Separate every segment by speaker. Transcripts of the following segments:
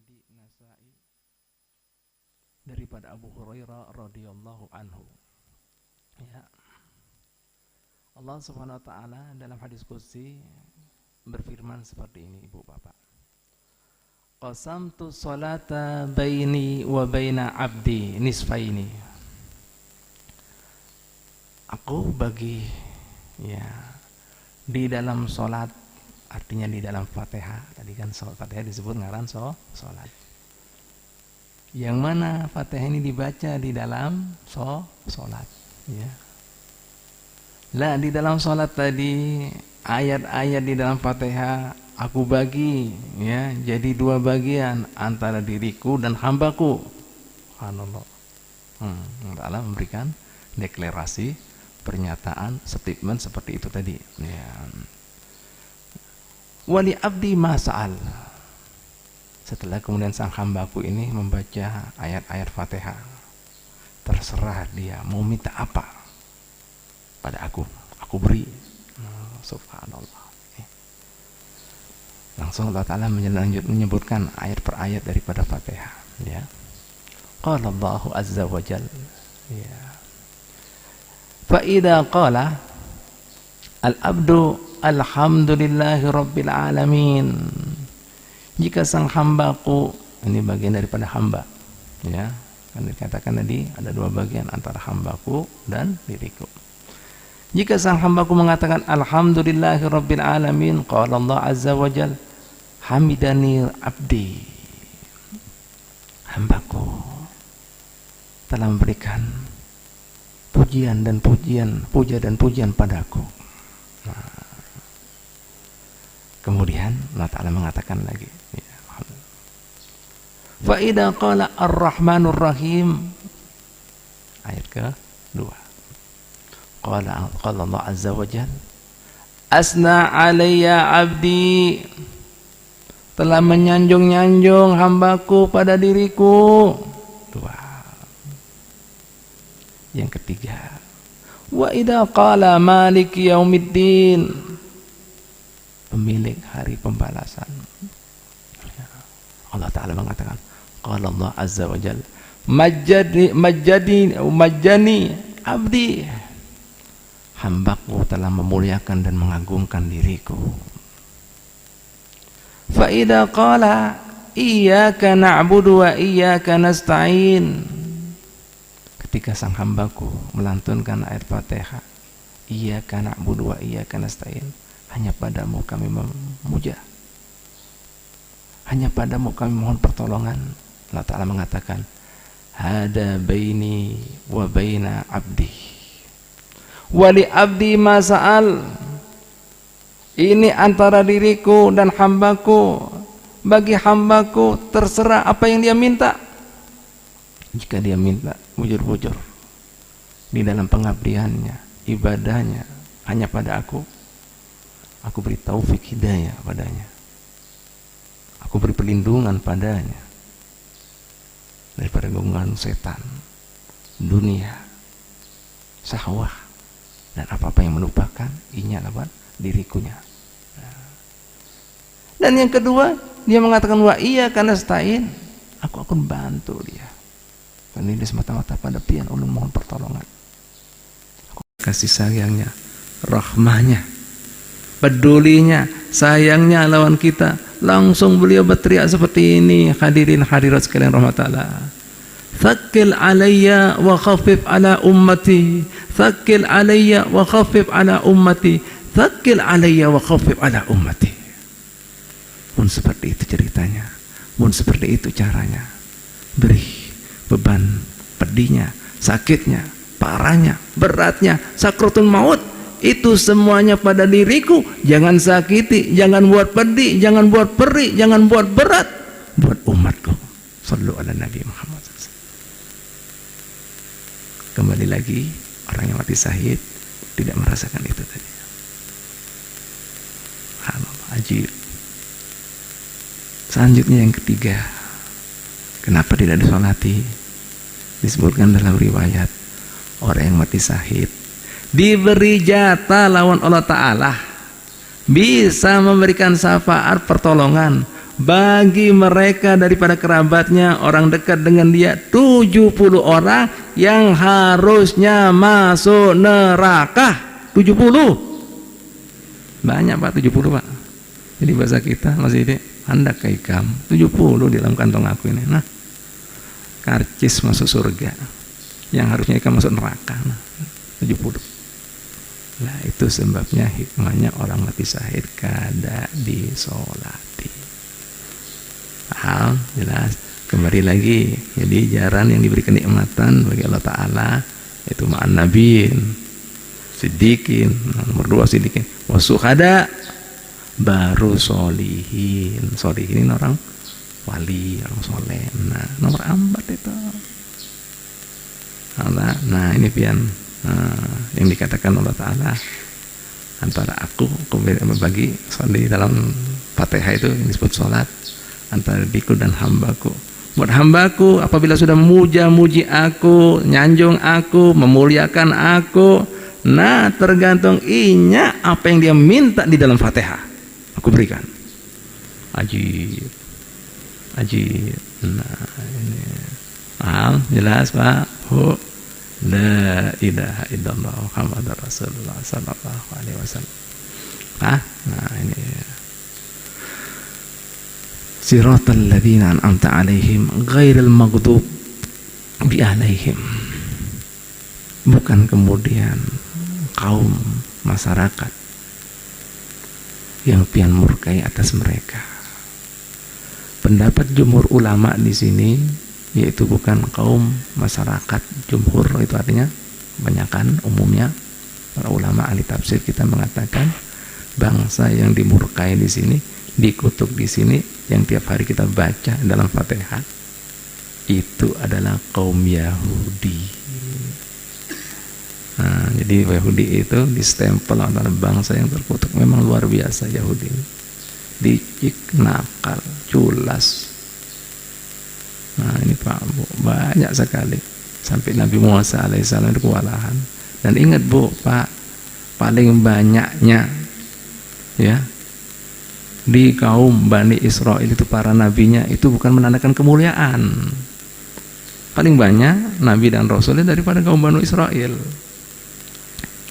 Speaker 1: Tirmidzi, Nasa'i daripada Abu Hurairah radhiyallahu anhu. Ya. Allah Subhanahu wa taala dalam hadis qudsi berfirman seperti ini, Ibu Bapak. Qasamtu sholata baini wa baina abdi nisfaini. Aku bagi ya di dalam salat, artinya di dalam Fatihah. Tadi kan Fatihah disebut ngaran salat. Yang mana Fatihah ini dibaca di dalam salat, ya. Lah di dalam salat tadi ayat-ayat di dalam Fatihah aku bagi ya jadi dua bagian antara diriku dan hambaku. Subhanallah. Allah memberikan deklarasi, pernyataan, statement seperti itu tadi. Ya. Wali abdi mas'al. Setelah kemudian sang hambaku ini membaca ayat-ayat Fatihah, terserah dia mau minta apa pada aku beri. Subhanallah. Langsung Allah Ta'ala menyebutkan ayat per ayat daripada Fatihah, ya. Qala Allahu azza wa jalla, ya. Fa idza qala al-abdu alhamdulillahi rabbil alamin. Jika sang hambaku, ini bagian daripada hamba, ya. Kan dikatakan tadi ada dua bagian antara hambaku dan diriku. Jika sang hambaku mengatakan alhamdulillahi rabbil alamin, qala Allah azza wa jalla hamidani abdi, hambaku telah memberikan puja dan pujian padaku. Nah, kemudian Allah Ta'ala mengatakan lagi, ya, fa idza qala ar-rahmanur rahim, ayat ke-2, qala Allah azza wa jalla asna alayya abdi, telah menyanjung-nyanjung hambaku pada diriku. 2. Yang ketiga, wa idza qala maliki yaumiddin, pemilik hari pembalasan. Allah Ta'ala mengatakan, qala Allah azza wa jalla majjani abdi, hambaku telah memuliakan dan mengagungkan diriku. Fa idza qala iyyaka na'budu wa iyyaka nasta'in, ketika sang hambaku melantunkan ayat Fatihah, iyyaka na'budu wa iyyaka nasta'in, hanya padamu kami memuja, hanya padamu kami mohon pertolongan. Allah Ta'ala mengatakan hada baini wa baina abdi wali abdi ma sa'al, ini antara diriku dan hambaku, bagi hambaku terserah apa yang dia minta. Jika dia minta bujur-bujur di dalam pengabdiannya, ibadahnya hanya pada aku beri taufik hidayah padanya, aku beri perlindungan padanya daripada gangguan setan, dunia, syahwat, dan apa-apa yang melupakan dirikunya. Dan yang kedua, dia mengatakan wa iyyaka nasta'in, aku akan bantu dia. Dan ini semata-mata pada pian ulun mohon pertolongan. Aku kasih sayangnya, rahmahnya, pedulinya, sayangnya lawan kita. Langsung beliau berteriak seperti ini, hadirin hadirat sekalian rahmatullah. Thaqil alayya wa khafif ala ummati, thaqil alayya wa khafif ala ummati, thaqil alayya wa khafif ala ummati. Pun seperti itu ceritanya, pun seperti itu caranya. Beri beban pedihnya, sakitnya, parahnya, beratnya, sakratul maut, itu semuanya pada diriku. Jangan sakiti, jangan buat pedih, jangan buat perih, jangan buat berat buat umatku. Sallu ala Nabi Muhammad. Kembali lagi, orang yang mati syahid tidak merasakan itu tadi. Ajib. Selanjutnya yang ketiga, kenapa tidak disolati? Disebutkan dalam riwayat, orang yang mati syahid diberi jatah lawan Allah Ta'ala, bisa memberikan syafaat pertolongan bagi mereka daripada kerabatnya, orang dekat dengan dia, 70 orang yang harusnya masuk neraka. 70. Banyak Pak, 70 Pak. Jadi bahasa kita masih ini, Anda kaikam 70 di dalam kantong aku ini. Nah, karcis masuk surga, yang harusnya ikan masuk neraka. Nah, 70. Nah, itu sebabnya hikmahnya orang mati syahid kada disolati. Paham? Jelas. Kembali lagi, jadi jaran yang diberi kenikmatan bagi Allah Ta'ala itu ma'an nabiin, siddiqin, nomor 2 siddiqin, wasuhada, baru solihin. Solihin orang wali, orang soleh. Nah, nomor 4 itu. Nah, ini pian yang dikatakan Allah Ta'ala antara aku bagi di dalam Fatihah itu yang disebut sholat, antara diriku dan hambaku. Buat hambaku apabila sudah muji aku, nyanjung aku, memuliakan aku, nah tergantung inya apa yang dia minta di dalam Fatihah aku berikan. Ajib. Nah, ini jelas Pak. La ilaha illallah Muhammadar Rasulullah sallallahu alaihi wasallam. Nah ini siratal ladzina an'amta alaihim ghairil maghdub bi alaihim. Bukan kemudian kaum masyarakat yang pian murkai atas mereka. Pendapat jumhur ulama di sini yaitu bukan kaum masyarakat. Jumhur itu artinya kebanyakan, umumnya para ulama ahli tafsir kita mengatakan bangsa yang dimurkai di sini, dikutuk di sini, yang tiap hari kita baca dalam Fatihah itu adalah kaum Yahudi. Nah, jadi Yahudi itu distempel antara bangsa yang terkutuk. Memang luar biasa Yahudi, licik, nakal, culas. Nah ini Pak Bu, banyak sekali sampai Nabi Musa alaihissalam itu kewalahan. Dan ingat Bu Pak, paling banyaknya ya di kaum Bani Israel itu para nabinya itu bukan menandakan kemuliaan. Paling banyak nabi dan rasulnya daripada kaum Bani Israel.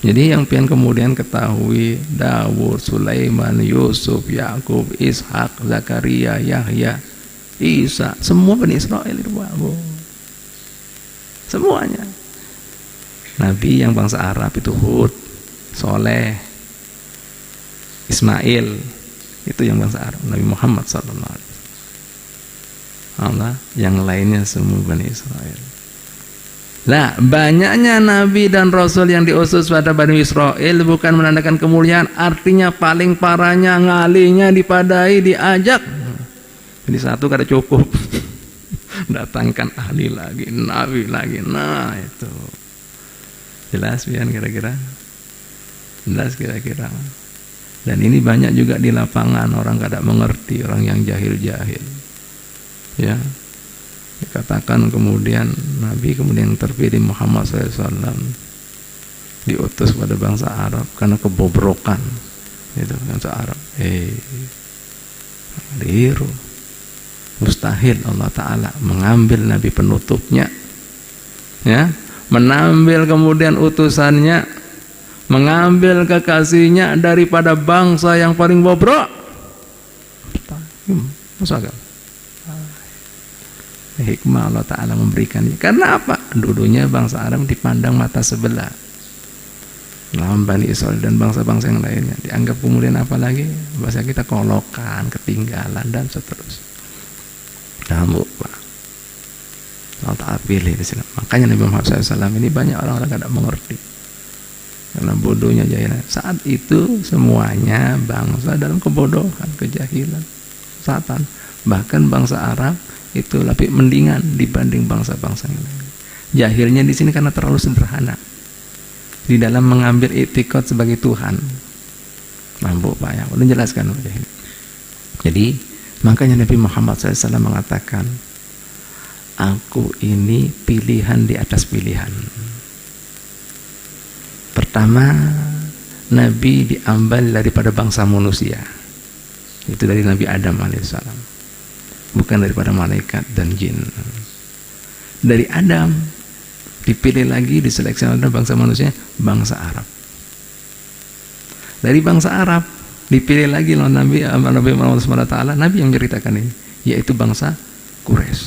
Speaker 1: Jadi yang pian kemudian ketahui Dawud, Sulaiman, Yusuf, Yakub, Ishak, Zakaria, Yahya, Isa, semua Bani Israel itu Pak Bu. Semuanya. Nabi yang bangsa Arab itu Hud, Soleh, Ismail, itu yang bangsa Arab. Nabi Muhammad sallallahu alaihi wasallam. Yang lainnya semua Bani Israel. Nah, banyaknya nabi dan rasul yang diutus pada Bani Israel bukan menandakan kemuliaan, artinya paling parahnya ngalinya dipadai, diajak. Jadi satu kada cukup, datangkan ahli lagi, nabi lagi. Nah itu jelas pian kira-kira, jelas kira-kira. Dan ini banyak juga di lapangan orang kada mengerti, orang yang jahil-jahil. Ya, dikatakan kemudian nabi kemudian terpilih Muhammad SAW diutus pada bangsa Arab karena kebobrokan itu bangsa Arab. Keliru. Mustahil Allah Ta'ala mengambil nabi penutupnya, ya, mengambil kemudian utusannya, mengambil kekasihnya daripada bangsa yang paling bobrok. Mustahil. Hikmah Allah Ta'ala memberikannya. Karena apa? Dulunya bangsa Arab dipandang mata sebelah, dalam Bani Israel dan bangsa-bangsa yang lainnya dianggap kemudian apa lagi? Bahasa kita kolokan, ketinggalan dan seterusnya. Dalam Pak Allah Ta'ala pilih di sini. Makanya Nabi Muhammad SAW ini banyak orang-orang tidak mengerti karena bodohnya jahilan. Saat itu semuanya bangsa dalam kebodohan, kejahilan, kesesatan. Bahkan bangsa Arab itu lebih mendingan dibanding bangsa-bangsa yang lain. Jahilnya di sini karena terlalu sederhana di dalam mengambil itikad sebagai Tuhan. Mampu Pak ya, udah jelaskan Pak jahil. Jadi makanya Nabi Muhammad SAW mengatakan, aku ini pilihan di atas pilihan. Pertama, Nabi diambil daripada bangsa manusia, itu dari Nabi Adam AS. bukan daripada malaikat dan jin. Dari Adam dipilih lagi, diseleksi oleh bangsa manusia, bangsa Arab. Dari bangsa Arab dipilih lagi oleh Nabi Muhammad SAW, Nabi yang menceritakan ini, yaitu bangsa Quraisy.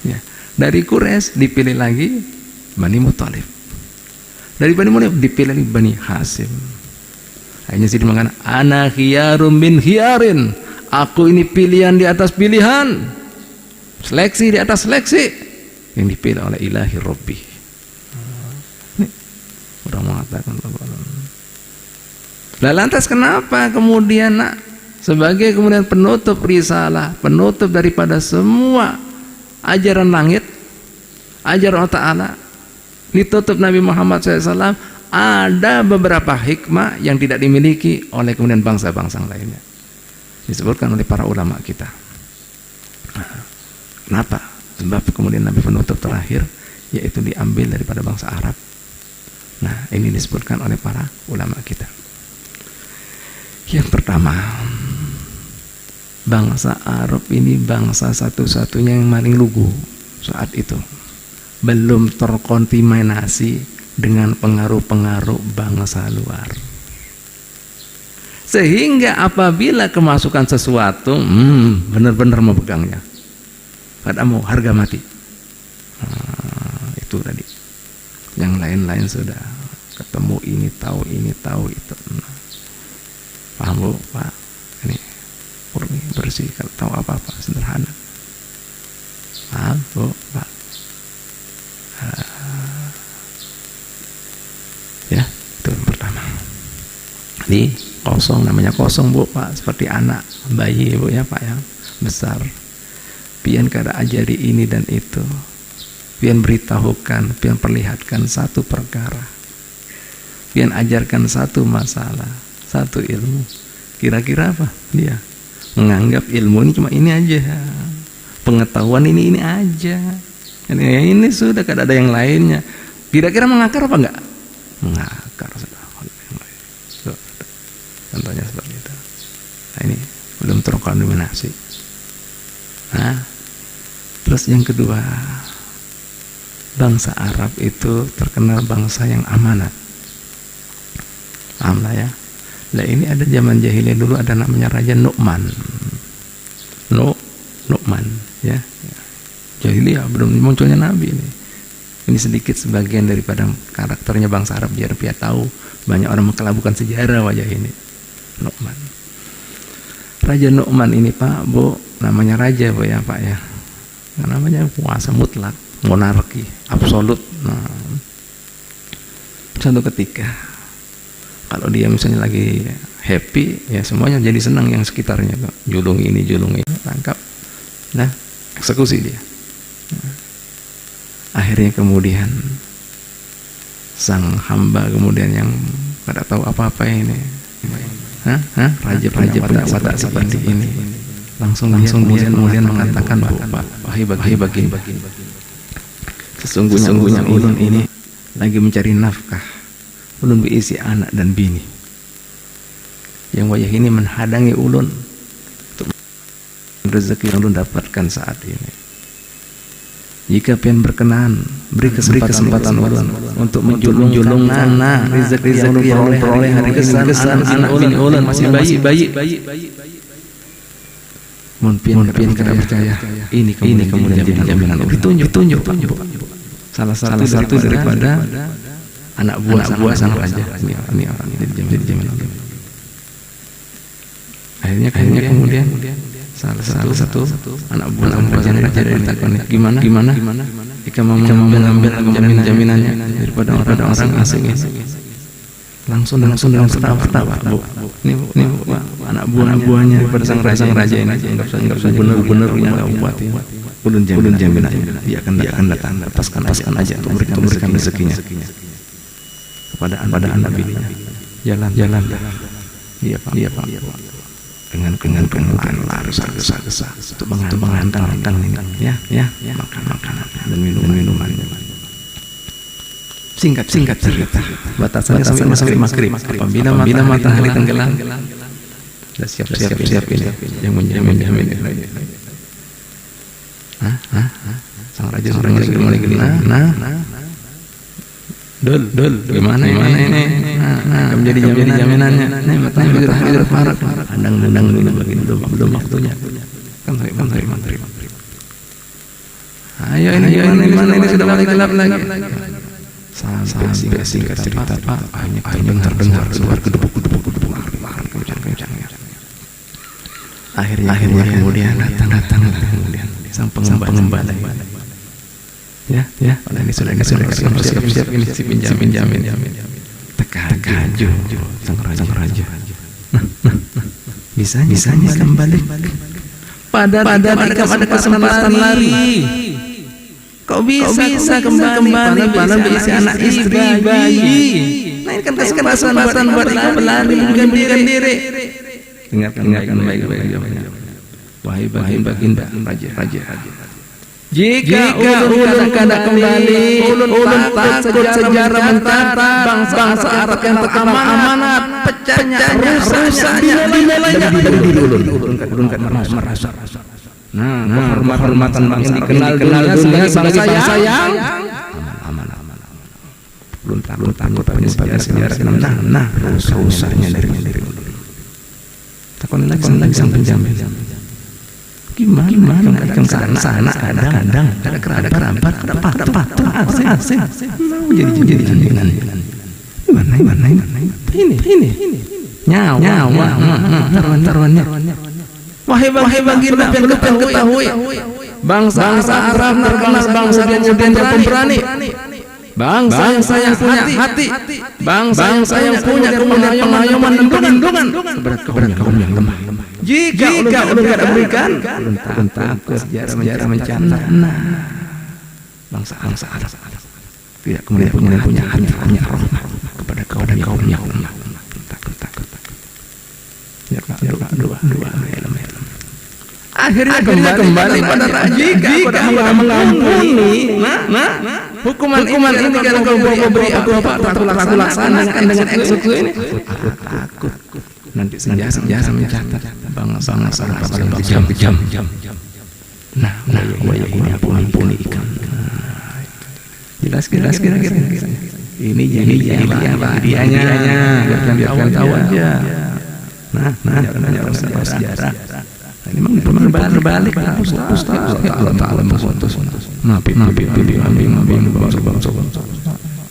Speaker 1: Ya. Dari Quraisy dipilih lagi Bani Muthalib. Dari Bani Muthalib dipilih lagi Bani Hasyim. Akhirnya sih mengatakan, ana khiyarum min khiyarin. Aku ini pilihan di atas pilihan, seleksi di atas seleksi, yang dipilih oleh ilahi Rabbi. Ini udah mengatakan. Lah lantas kenapa kemudian sebagai kemudian penutup risalah, penutup daripada semua ajaran langit, ajaran Allah Ta'ala, ditutup Nabi Muhammad SAW, ada beberapa hikmah yang tidak dimiliki oleh kemudian bangsa-bangsa lainnya, disebutkan oleh para ulama kita. Kenapa? Sebab kemudian Nabi penutup terakhir yaitu diambil daripada bangsa Arab. Nah, ini disebutkan oleh para ulama kita. Yang pertama, bangsa Arab ini bangsa satu-satunya yang paling lugu saat itu, belum terkontaminasi dengan pengaruh-pengaruh bangsa luar, sehingga apabila kemasukan sesuatu benar-benar mau pegangnya, pada mau harga mati. Itu tadi. Yang lain-lain sudah ketemu ini tahu itu. Paham Bu, Pak? Ini murni bersih, kalau tahu apa-apa sederhana. Paham Bu, Pak? Ya, itu yang pertama. Jadi kosong, namanya kosong Bu, Pak, seperti anak bayi Bu ya Pak ya, besar. Pian kada ajari ini dan itu, pian beritahukan, pian perlihatkan satu perkara, pian ajarkan satu masalah, satu ilmu. Kira-kira apa? Dia menganggap ilmu ini cuma ini aja, pengetahuan ini aja. Ini sudah kada ada yang lainnya. Kira-kira mengakar apa enggak? Mengakar sudah. Contohnya seperti itu. Nah, ini belum terkontaminasi. Nah, terus yang kedua, bangsa Arab itu terkenal bangsa yang amanat. Paham lah ya. Nah, ini ada zaman jahiliyah dulu ada namanya Raja Nu'man. Nu'man ya. Jahiliyah belum munculnya Nabi ini. Ini sedikit sebagian daripada karakternya bangsa Arab biar tahu. Banyak orang mengkelabukan sejarah wajah ini. Nu'man. Raja Nu'man ini Pak, Bu, namanya raja Bu ya Pak ya. Namanya kuasa mutlak, monarki, absolut. Nah, suatu ketika kalau dia misalnya lagi happy, ya semuanya jadi senang yang sekitarnya tuh. Julung ini, tangkap. Nah, eksekusi dia. Nah, akhirnya kemudian sang hamba kemudian yang tidak tahu apa-apa ini, raja pada seperti ini, langsung kemudian mengatakan bahwa wahai bagi sesungguhnya ulun ini lagi mencari nafkah, ulun berisi anak dan bini, yang wajah ini menhadangi ulun untuk rezeki yang ulun dapatkan saat ini. Jika pian berkenan, beri kesempatan ulun untuk menjulung anak rezeki yang ulun peroleh hari kesan anak bini ulun masih bayi. Mun pian kada percaya, ini kemudian jadi jaminan ditunjuk salah satu daripada anak buah sang raja. Ini orang jadi jaminan. Akhirnya kemudian salah satu anak buah raja ditakoni, gimana jika mau mengambil jaminannya daripada orang asing ini. Langsung dengan pertama Bu, ini anak buahnya daripada sang raja ini enggak usah benar-benar yang buat ini. Ulun jaminannya dia akan datang, lepaskan aja untuk memberikan rezekinya kepada anak bininya. Jalan dia Pak dengan gesa untuk mengantar ini ya makan dan minumannya. Singkat cerita, batasannya sampai maghrib. Apabila matahari tenggelam, Sudah siap ini yang menjamin ini. Sang raja sudah mulai gini. Dul, gimana ini? Menjadi jaminannya. Nih matanya hidup marah. Andang ini belum waktunya. Kan menteri. Ayo ini sudah mulai gelap lagi. Sampai singkat cerita Pak, akhirnya dengar suara gedebuk kencang. Akhirnya kemudian datang sang pengembala. Ya, ini sudah siap ini si penjamin. Terkaju sang raja. Nah, bisanya kembali. Pada kesempatan lari. Kok bisa kembali pada berisi anak istri bayi. Nah, ini kan kesempatan buat berlari menggantikan diri. Dengarkan baik-baik jawabnya. Wahai baginda raja. Jika ulun kada kembali, ulun takut sejarah mencatat bangsa Arab yang amanat, pecahnya, rusaknya, dimulainya ulun kan merasa. Nah, kehormatan bangsa dikenal dunia sebagai bangsa yang aman. Ulun takut penyebaran sejarah. Nah, rusaknya dari ulun. Takon lagi sang penjamin. Gimana kan sana kadang ada kerabat ada patung asing jadi jaminan. Gimana ini nyawa taruhannya. Wahai baginda yang ketahui, bangsa Arab terkenal bangsa yang pemberani, bangsa yang punya hati, bangsa yang punya kemenangan dan perlindungan kepada kaum yang lemah. Jika ulun tidak berikan, ulun takut sejarah mencatat. Bangsa Arab tidak kemudian punya hati, punya rahmat kepada kaum yang lemah. Takut. Dua. Akhirnya kembali pada raja. Jika aku mengampuni, hukuman ini kalau kau beri aku aku laksanakan dengan eksekusi ini. Aku takut. Nanti sejarah mencatat bangsa Arab jam. Nah, ini ampuni ikan. Jelas kira. Ini jadi hadiahnya. Biarkan tahu aja. Nah, sejarah. Memang berbalik Ustaz. Allah Ta'ala mengutus. Nabi bangsa.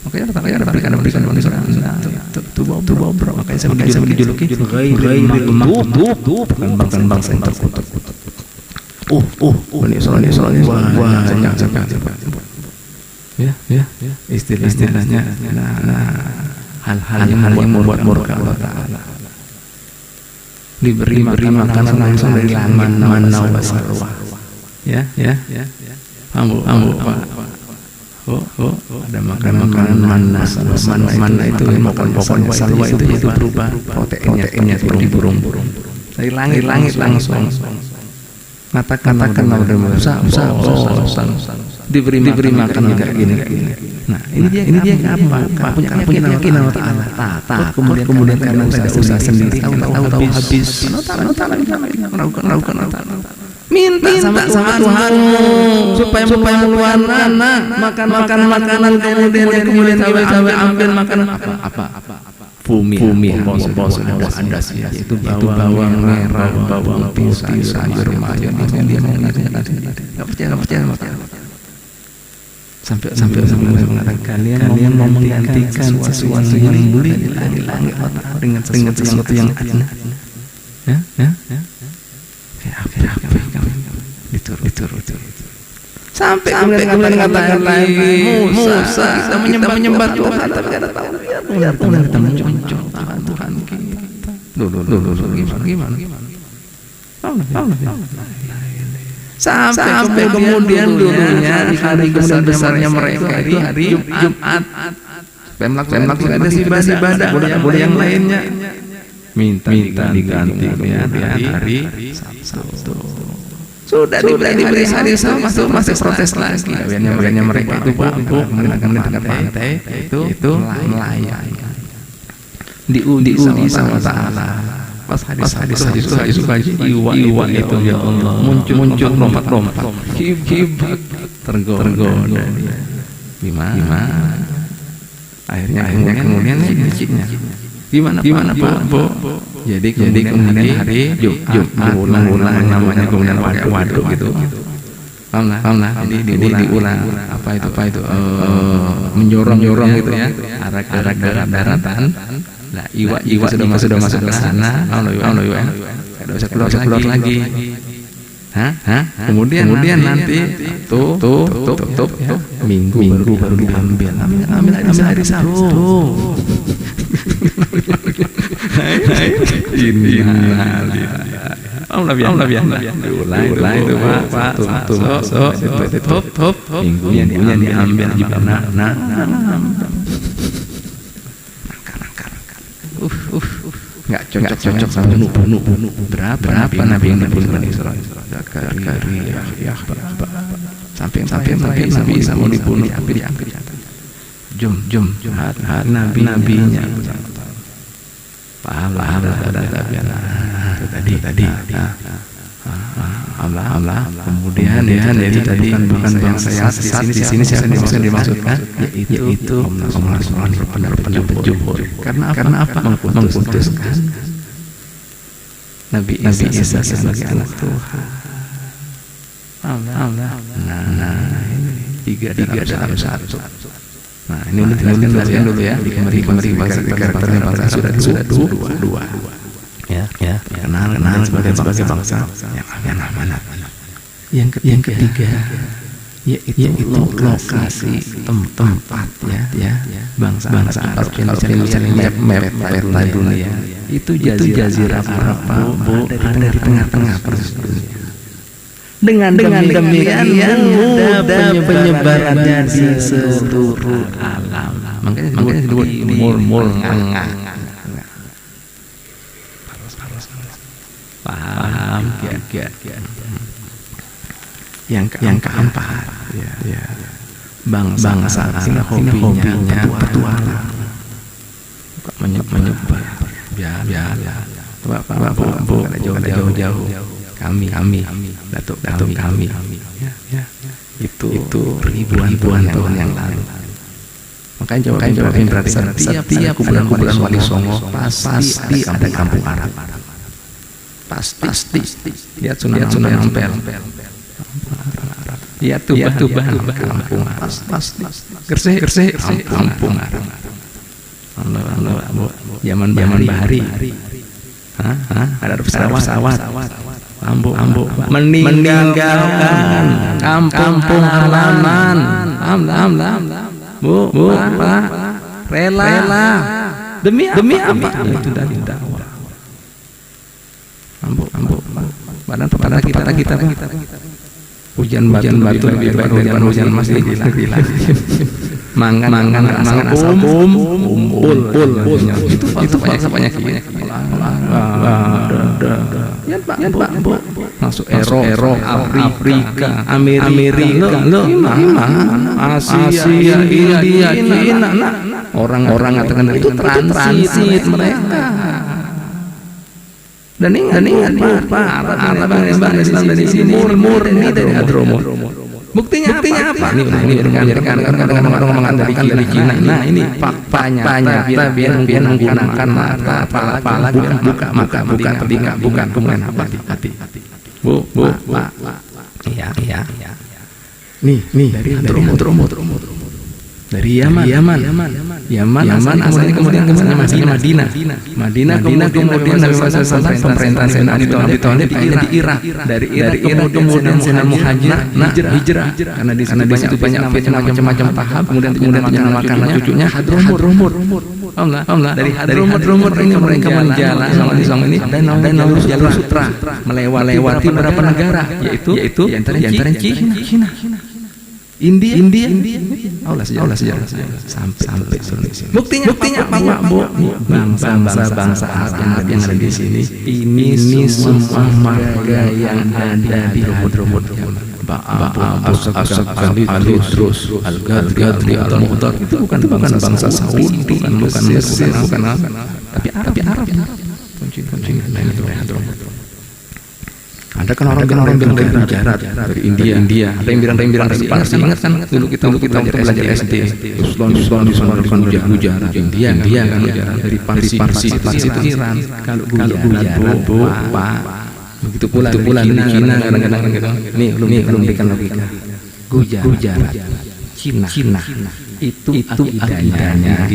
Speaker 1: Makanya ada berikan itu bau bro. Makanya saya dijuluki ghairil maghdub, bukan bangsa yang terkutuk. Ini soalnya banyak sampai. Ya. Istilahnya hal-hal yang membuat murka Allah Ta'ala. Diberi makanan langsung dari langit mana wasarwa. Ya. Ambu ada makanan mana itu pokoknya salwa itu berubah proteinnya seperti burung dari langit langsung. Katakan udah usah diberi makanan kayak gini. Nah, ini dia apa? Punya keyakinan Allah Ta'ala. Kemudian karena usaha sendiri tahu habis. Meragukan Allah Ta'ala. Minta sama Tuhan supaya mengeluarkan makanan kemudian cabai ambil makanan apa? Bumi ada sih itu bawang merah, bawang putih, sayur mayur dia mau nggak percaya. Sampai mengatakan kalian mau menggantikan sesuatu yang mulia di langit dengan sesuatu yang adna. Ya. Diturut. Sampai kemudian mengatakan lagi Musa kita menyembah Tuhan tapi tidak tahu benar kita mencocok Tuhan kita. Gimana? Sampai kemudian dulunya di hari besarnya mereka itu hari Jumat. Melakukan ibadah boleh yang lainnya minta diganti kemudian hari Sabtu. Sudah diberi hari Sabtu masih protes lagi. Bagiannya mereka itu bangkuk menggunakan pantai itu melayang. Diuji sama Ta'ala. pas hadis iwa itu ya Allah muncul lompat kibak tergoda gimana akhirnya kemudian ciciknya gimana Pak Bu jadi kemudian hari Jumat ulang namanya kemudian pakai waduk gitu paham lah jadi diulang apa itu menyorong gitu ya arah daratan lah iwa sudah masuk ke sana tidak usah keluar lagi kemudian nanti tutup ya minggu baru diambil hari Sabtu ini Allah diulang itu Pak tutup minggunya diambil juga nggak cocok sama bunuh berapa nabi yang dibunuh Bani Israil Zakaria sampai Nabi Isa mau dibunuh diambil jum nabinya paham tadi Allah kemudian jadi tadi bukan bangsa yang sesat di sini siapa yang dimaksudkan yaitu kaum Nasrani penjubur karena apa mengkuduskan Nabi Isa sebagai anak Tuhan. Allah ini tiga dalam satu. Nah ini dijelaskan dulu ya di kemari bangsa karakternya sudah dua. Ya, kenal sebagai bangsa yang amanat. Yang ketiga yaitu lokasi tempat ya bangsa Arab yang misalnya map peta dunia itu Jazirah Arab ada di tengah persis dunia. Dengan demikian mudah penyebarannya di seluruh alam. Makanya disebut mul paham ya. Yang keempat ya. Bangsa Arab hobinya petualang, menyebar. Ya. Bapak jauh-jauh. Kami datuk kami. Ya. Itu ribuan tahun yang lalu. Makanya coba perhatikan setiap kuburan Wali Songo pasti ada kampung Arab. Pasti. Lihat Sunan Ampel. Ya Tuban kampung pasti. Gresik kampung Arab. Allah zaman Bahari. Ada pesawat. Ambo meninggalkan kampung halaman. Bu, Pak, rela. Demi apa? Itu dari dakwah. Ambo, badan kita. Hujan batu lebih baik daripada hujan emas di langit. Mangan asal kumpul. Itu banyak. Ya Pak, masuk Eropa, Afrika, Amerika, Asia, India, China. Orang katakan itu transit mereka. Dan ingat Pak, Arab yang Islam dari sini murni dari Hadramut. Buktinya apa? Ini kan orang mengandalkan dari Cina. Nah ini faktanya biar menggunakan mata apalagi buka telinga bukan kemudian hati. Bu, Pak. Iya. Nih dari Hadramut. Dari Yaman asalnya kemudian Madinah kemudian Nabi Muhammad pemerintahan Sayyidina Abi Thalib di Irak dari Irak kemudian Sayyidina Muhajir hijrah karena di situ banyak fitnah macam-macam tahap kemudian dinamakan cucunya Hadramut. Allah dari Hadramut ini mereka menjalan sama ini dan jalur sutra melewati beberapa negara yaitu di antara Cina, India. Allah sejarah sampai sini. Buktinya apa Pak Bu? Bangsa Arab yang ada di sini ini semua marga yang ada di Hadramut. Al-Ghadri, Al-Mu'tar itu bukan bangsa Saudi, bukan Mesir, bukan tapi Arab. Ada kan orang bilang dari Gujarat, dari India. Ada yang bilang dari Parsi. Ingat kan dulu kita belajar SD. Uslon di Gujarat, India kan dari Parsi itu Iran. Kalau Gujarat, Pak. Begitu pula di Cina kadang-kadang gitu. Nih belum berikan logika. Gujarat, Cina. Itu akidahnya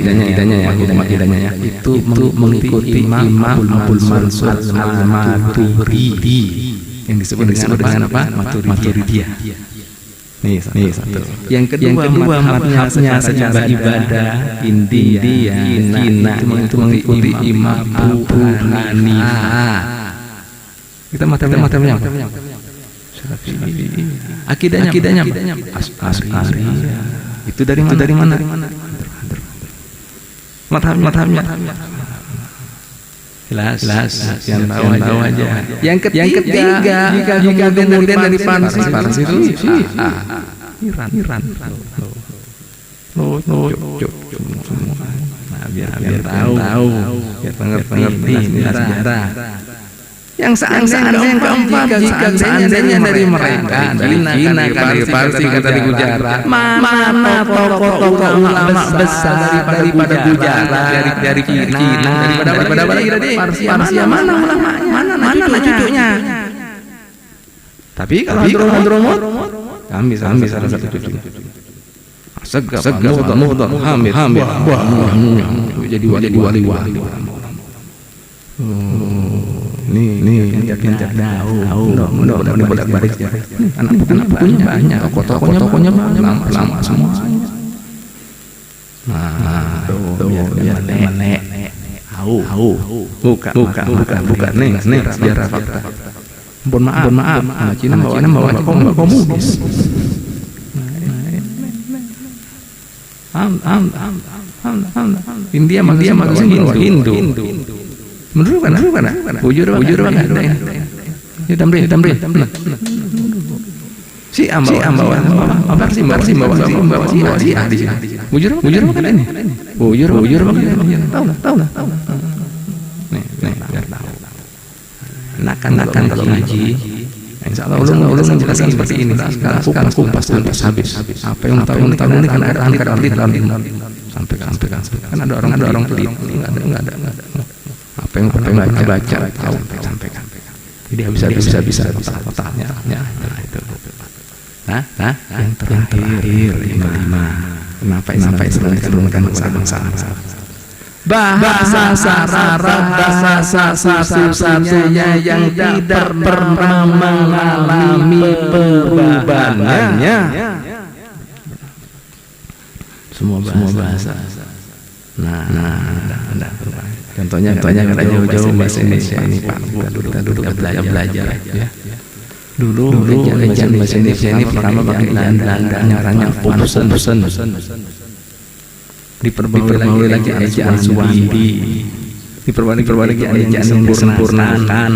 Speaker 1: ya, itu mengikuti Imam Abdul Mansur Al-Maturidi yang disebut dengan apa? Maturidiyah. Nih satu. Yang kedua madhabnya secara ibadah India, Cina itu mengikuti Imam Abu Hanifah. Kita madhabnya apa? Akidahnya Asy'ariyah. Itu dari mana? Madhabnya. Jelas. Yang tahu aja. Yang ketiga, jika kemudian dari Parsi itu Iran. Nah, biar tahu, biar mengerti sejarah. Yang keempat, jika seandainya dari mereka, dari Cina, dari Parsi, dari Gujarat, mana tokoh-tokoh ulama besar daripada Gujarat, dari Cina, daripada Parsi, mana ulamanya, mana cucunya? Tapi kalau Hadramut, kami salah satu cucunya. Segap, Muhdar, Hamid, jadi wali. Nih pintar tahu. Mudah bolak-balik ya. Anak banyak, tokohnya lama semua. Nah, biar nenek tahu. Bukan nih sejarah fakta. Mohon maaf. Cina bawa komunis. India masih Hindu. Menurut kan? Bujur banget. Ya tamrin. Si bawa si di sini. Bujur banget ini. Bujur banget. Tahu lah. Nih, biar tahu. Nakan kalau ngaji. Insyaallah ulun menjelaskan seperti ini. Sekarang kupas habis. Apa yang tahu ini kan ada ahli sampai kan ada orang pelit. Enggak ada. Apa yang pernah baca tahu sampaikan. Jadi bisa totalnya. Nah itu. Nah yang terakhir lima. Kenapa diturunkan kepada bangsa Arab? Bahasa satu-satunya yang tidak pernah mengalami perubahannya. Semua bahasa. Nah, contohnya karena jauh-jauh bahasa Indonesia ini Pak. Kita dulu belajar ya. Dulu ejaan bahasa Indonesia ini pertama pakai Belanda, nyaranya Pusen. Diperbarui lagi ejaan Suwandi. Diperbarui lagi ejaan sempurnakan.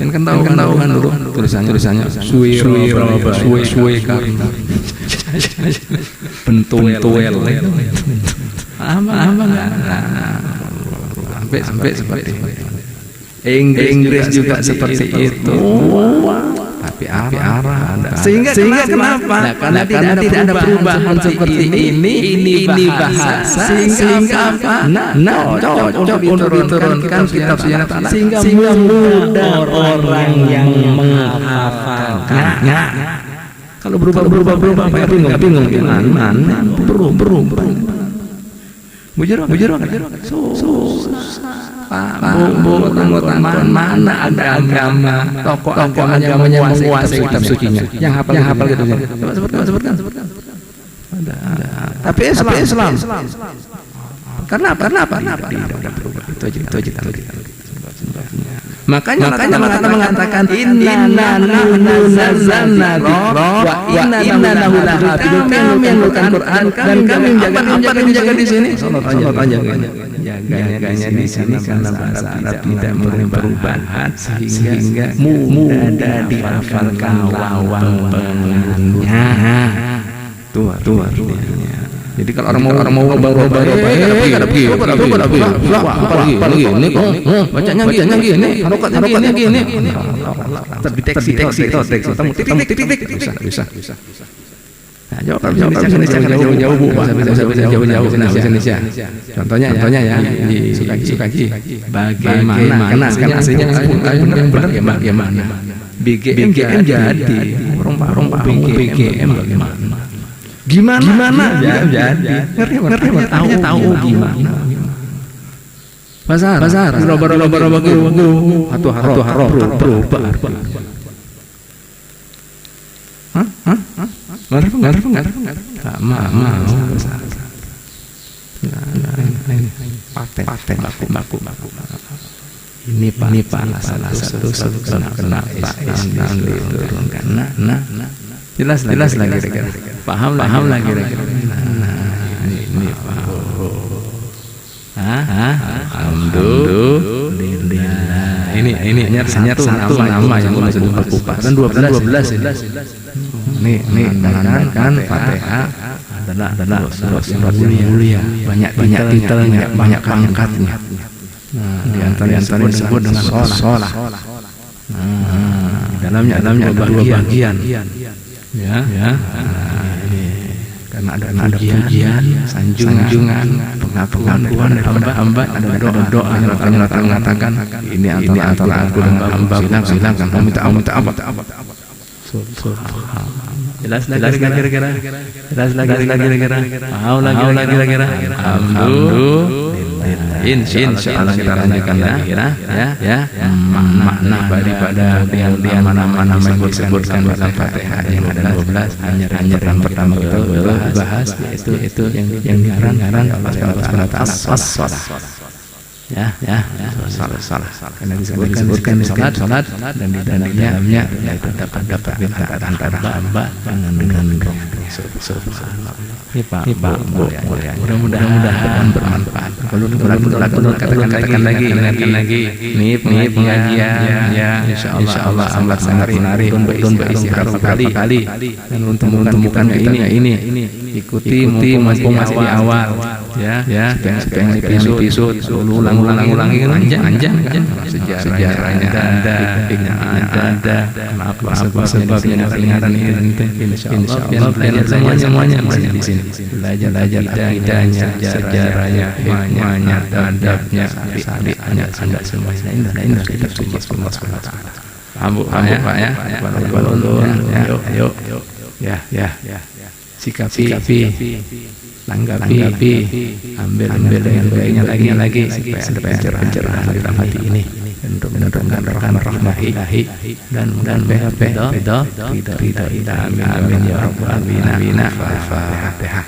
Speaker 1: Kan tahu kan dulu tulisannya suwe karena bentuel. Sampai seperti itu. Inggris juga seperti itu. Tapi arah ada. Sehingga kenapa? Karena tidak ada perubahan seperti ini bahasa. Sehingga apa? Cocok untuk diturunkan kitab sejarah sehingga mudah orang yang menghafalkannya. Kalau berubah apa ya bingung. Berubah. Bujur kan? Mana ada agama tokoh agamanya menguasai kitab sucinya yang hafal gitu. Sebutkan. Ada. Tapi Islam. Karena apa? Tidak berubah. Itu aja. Makanya mengatakan inna nazzalna dzikra wa inna lahu lahafidun. Kami yang menurunkan Quran dan kami menjaga di sini. Jaganya di sini karena bahasa Arab tidak berubah sehingga mudah dihafalkan lawan pengaruhnya. Itu artinya. Jadi kalau orang mau baru ada pergi, apalagi ini kok bacanya gini, harokatnya gini. Terdeteksi titik bisa. Nah, jawab kalau Indonesia jauh-jauh Bu, bisa jauh-jauh Indonesia. Contohnya ya di Sukagi. Bagaimana kan aslinya yang benar bagaimana? BGM jadi orang BGM bagaimana? Gimana? Ngerti tahu gimana? Pasar roba atau haro berubah. Nggak mau. Paten baku. Ini Pak salah satu kenapa Islam diturunkan. Nah, jelas lagi kira-kira. Paham lagi kira-kira. Nah, ini Pak. Alhamdulillah. Ini hanya satu nama yang sudah berkupas. Dan 12 ini. Ini kan Fatihah adalah surat yang mulia, banyak titelnya, banyak pangkatnya. Nah, di antara disebut dengan sholah. Dalamnya dua bagian. Ya. Karena ada pujian, sanjungan, pengakuan dari hamba, ada doa yang mengatakan ini antara aku dan hamba, silakan kamu minta apa. Jelas lagi kira-kira. Mau lagi kira-kira. Alhamdulillah. Insyaallah kita lanjutkan lagi ya. Makna daripada yang mana yang disebutkan dalam Fatihah yang ada 12 hanya yang pertama kita bahas yaitu yang diarang Allah Taala. Ya, salah. Karena disebutkan di salat dan di dalamnya dapat permintaan antara hamba dengan roh. Ini Pak, mudah-mudahan bermanfaat. Kalau katakan lagi, ini pengajian ya, insyaallah amat sangat menarik untuk berisi beberapa kali dan untuk menemukan ini ikuti mumpung masih di awal ya supaya episode ulang-ulangi panjang sejarahnya ada apa sebabnya peringatan ini insyaallah belajar semuanya masih di sini belajar idenya sejarahnya hikmahnya adabnya syariatnya ada semuanya indah kita suci Allah Subhanahu wa taala. Pak ya yuk ya sikapi tanggapi ambil dengan baiknya lagi supaya ada pencerahan dalam hati ini untuk menurunkan rahmatillahi dan ridha amin ya rabbal alamin. Al-Fatihah.